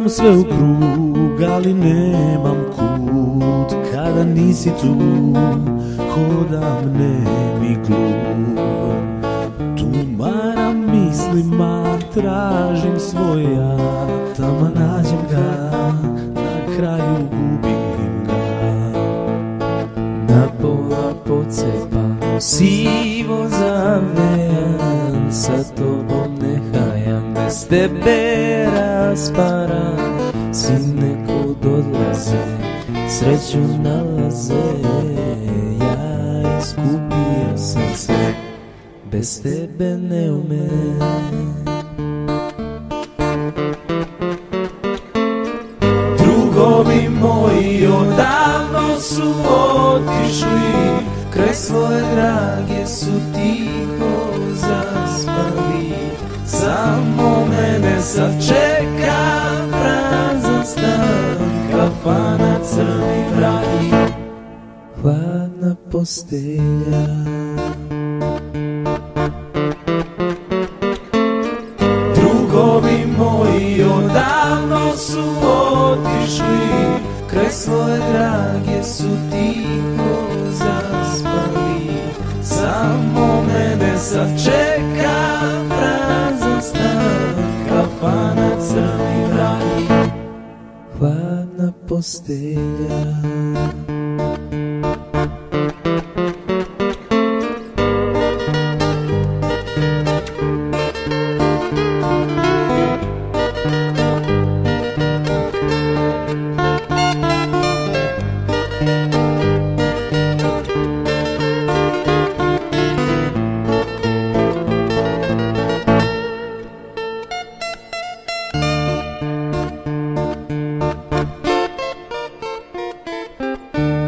Gledam sve u krug, ali nemam kud. Kada nisi tu, hodam nemi gluv. Tumaram mislima, tražim svoja. Tamo nađem ga, na kraju gubim ga. Na pola pocepano, sivo zavejan, sa tobom nehajam, bez tebe rasparam. Sine kud odlaze, sreću nalaze, ja iskupio sam se, bez tebe ne umem. Drugovi moji odavno su otišli, kraj svoje drage su tiho zaspali. Samo mene sad čeka prazan stan, kafana, crni vragi, hladna postelja. Drugovi moji odavno su otišli, kraj svoje drage su tiho zaspali. Samo mene sad čeka prazan stan, kafana, crni vragi, hladna postelja.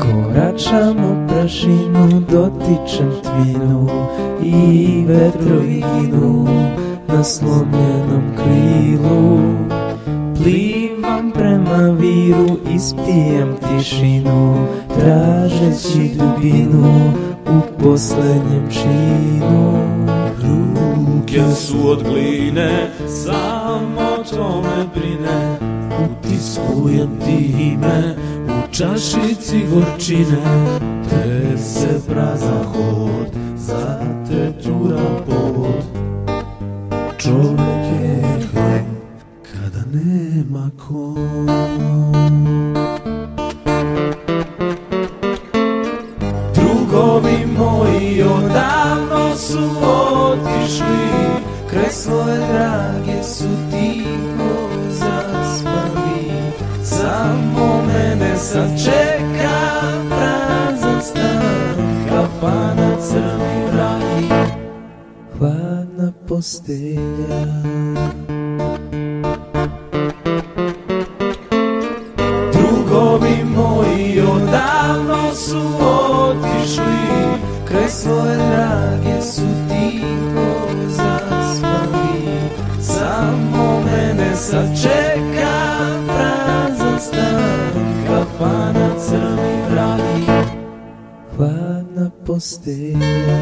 Koračam u prašinu, dotičem tvinu i vetrovi ginu na slomljenom krilu. Plivam prema viru, ispijem tišinu, tražeći dubinu u poslednjem činu. Ruke su od gline, samo to me brine. Utiskujem ti ime, u čašici gorčine. Trese prazan hod, za te tura pod. Čovek je kom, kada nema kom. Drugovi moji odavno su otišli, kraj svoje drage su tiho zaspali. Samo mene sad čeka prazan stan, kafana, crni vragi, hladna postelja. Drugovi moji odavno su otišli, kraj svoje drage su tiho zaspali. Samo mene sad čeka prazan stan, kafana, crni vragi, hladna postelja.